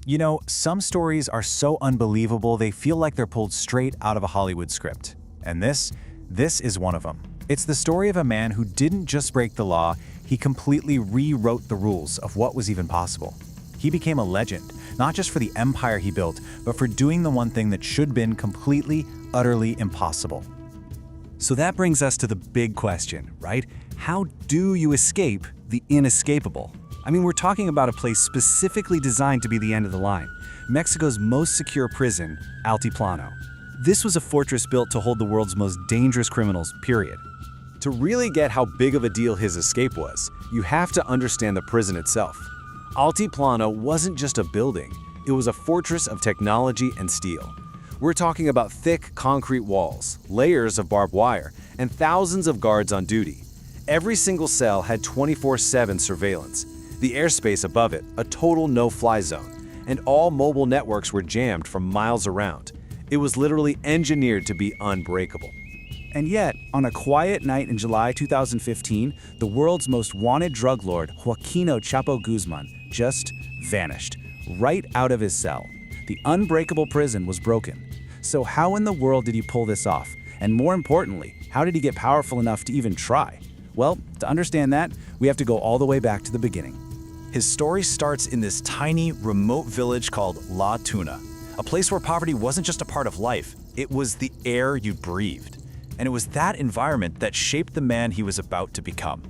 You know, some stories are so unbelievable they feel like they're pulled straight out of a Hollywood script. And this is one of them. It's the story of a man who didn't just break the law, he completely rewrote the rules of what was even possible. He became a legend, not just for the empire he built, but for doing the one thing that should have been completely, utterly impossible. So that brings us to the big question, right? How do you escape the inescapable? I mean, we're talking about a place specifically designed to be the end of the line. Mexico's most secure prison, Altiplano. This was a fortress built to hold the world's most dangerous criminals, period. To really get how big of a deal his escape was, you have to understand the prison itself. Altiplano wasn't just a building, it was a fortress of technology and steel. We're talking about thick concrete walls, layers of barbed wire, and thousands of guards on duty. Every single cell had 24/7 surveillance. The airspace above it, a total no-fly zone, and all mobile networks were jammed for miles around. It was literally engineered to be unbreakable. And yet, on a quiet night in July 2015, the world's most wanted drug lord, Joaquín Chapo Guzmán, just vanished, right out of his cell. The unbreakable prison was broken. So how in the world did he pull this off? And more importantly, how did he get powerful enough to even try? Well, to understand that, we have to go all the way back to the beginning. His story starts in this tiny, remote village called La Tuna, a place where poverty wasn't just a part of life, it was the air you breathed. And it was that environment that shaped the man he was about to become.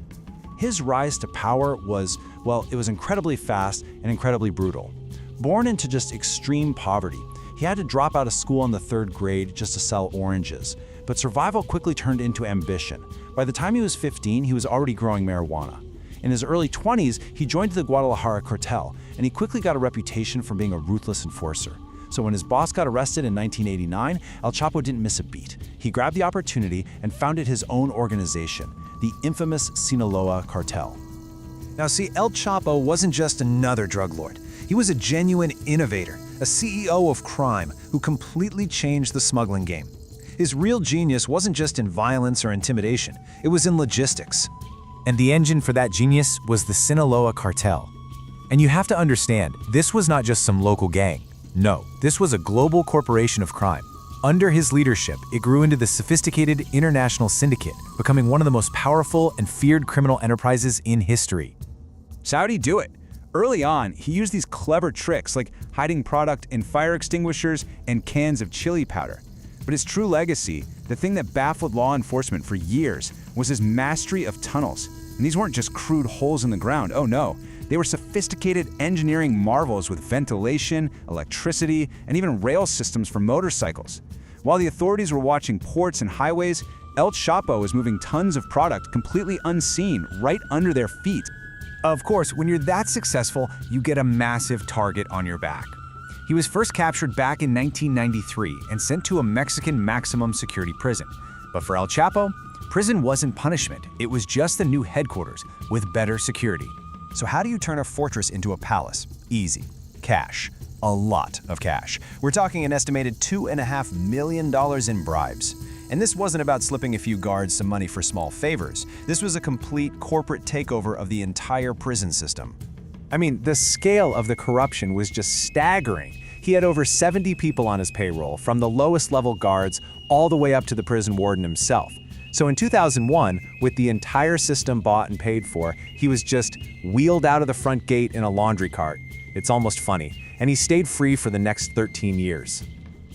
His rise to power was, well, it was incredibly fast and incredibly brutal. Born into just extreme poverty, he had to drop out of school in the 3rd grade just to sell oranges. But survival quickly turned into ambition. By the time he was 15, he was already growing marijuana. In his early 20s, he joined the Sinaloa Cartel, and he quickly got a reputation for being a ruthless enforcer. So when his boss got arrested in 1989, El Chapo didn't miss a beat. He grabbed the opportunity and founded his own organization, the infamous Sinaloa Cartel. Now see, El Chapo wasn't just another drug lord. He was a genuine innovator, a CEO of crime who completely changed the smuggling game. His real genius wasn't just in violence or intimidation, it was in logistics. And the engine for that genius was the Sinaloa Cartel. And you have to understand, this was not just some local gang. No, this was a global corporation of crime. Under his leadership, it grew into the sophisticated international syndicate, becoming one of the most powerful and feared criminal enterprises in history. So how'd he do it? Early on, he used these clever tricks like hiding product in fire extinguishers and cans of chili powder. But his true legacy, the thing that baffled law enforcement for years, was his mastery of tunnels. And these weren't just crude holes in the ground, oh no. They were sophisticated engineering marvels with ventilation, electricity, and even rail systems for motorcycles. While the authorities were watching ports and highways, El Chapo was moving tons of product completely unseen right under their feet. Of course, when you're that successful, you get a massive target on your back. He was first captured back in 1993 and sent to a Mexican maximum security prison. But for El Chapo, prison wasn't punishment. It was just the new headquarters with better security. So how do you turn a fortress into a palace? Easy. Cash. A lot of cash. We're talking an estimated $2.5 million in bribes. And this wasn't about slipping a few guards some money for small favors. This was a complete corporate takeover of the entire prison system. I mean, the scale of the corruption was just staggering. He had over 70 people on his payroll, from the lowest level guards all the way up to the prison warden himself. So in 2001, with the entire system bought and paid for, he was just wheeled out of the front gate in a laundry cart. It's almost funny. And he stayed free for the next 13 years.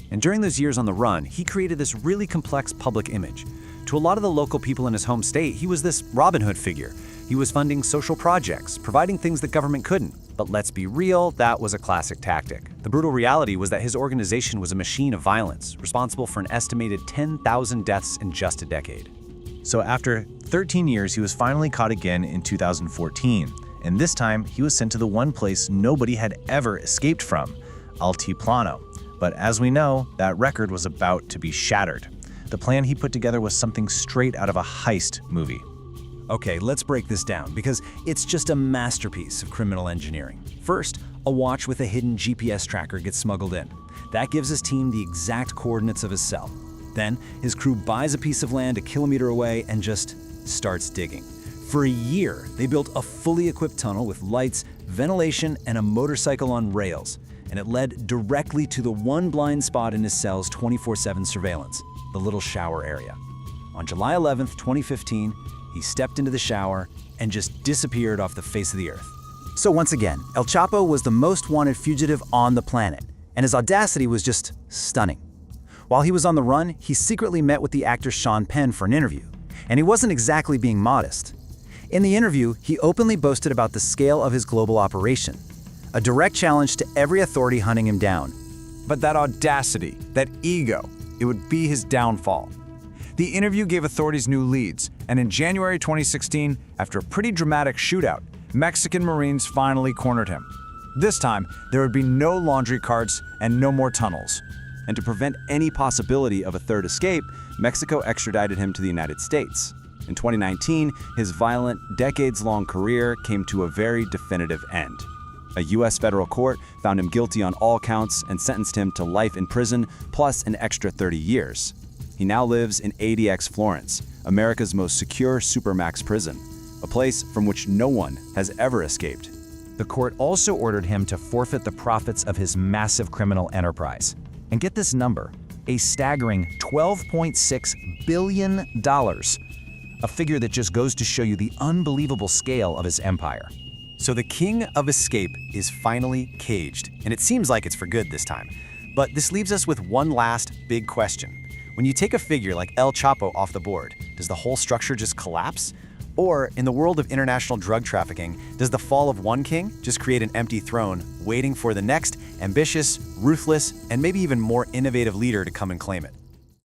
And during those years on the run, he created this really complex public image. To a lot of the local people in his home state, he was this Robin Hood figure. He was funding social projects, providing things that government couldn't. But let's be real, that was a classic tactic. The brutal reality was that his organization was a machine of violence, responsible for an estimated 10,000 deaths in just a decade. So after 13 years, he was finally caught again in 2014. And this time, he was sent to the one place nobody had ever escaped from, Altiplano. But as we know, that record was about to be shattered. The plan he put together was something straight out of a heist movie. Okay, let's break this down because it's just a masterpiece of criminal engineering. First, a watch with a hidden GPS tracker gets smuggled in. That gives his team the exact coordinates of his cell. Then, his crew buys a piece of land a kilometer away and just starts digging. For a year, they built a fully equipped tunnel with lights, ventilation, and a motorcycle on rails. and it led directly to the one blind spot in his cell's 24/7 surveillance, the little shower area. On July 11th, 2015, he stepped into the shower and just disappeared off the face of the earth. So once again, El Chapo was the most wanted fugitive on the planet, and his audacity was just stunning. While he was on the run, he secretly met with the actor Sean Penn for an interview, and he wasn't exactly being modest. In the interview, he openly boasted about the scale of his global operation, a direct challenge to every authority hunting him down. But that audacity, that ego, it would be his downfall. The interview gave authorities new leads, and in January 2016, after a pretty dramatic shootout, Mexican Marines finally cornered him. This time, there would be no laundry carts and no more tunnels. And to prevent any possibility of a third escape, Mexico extradited him to the United States. In 2019, his violent, decades-long career came to a very definitive end. A U.S. federal court found him guilty on all counts and sentenced him to life in prison plus an extra 30 years. He now lives in ADX Florence, America's most secure supermax prison, a place from which no one has ever escaped. The court also ordered him to forfeit the profits of his massive criminal enterprise. And get this number, a staggering $12.6 billion, a figure that just goes to show you the unbelievable scale of his empire. So the king of escape is finally caged, and it seems like it's for good this time. But this leaves us with one last big question. When you take a figure like El Chapo off the board, does the whole structure just collapse? Or, in the world of international drug trafficking, does the fall of one king just create an empty throne, waiting for the next ambitious, ruthless, and maybe even more innovative leader to come and claim it?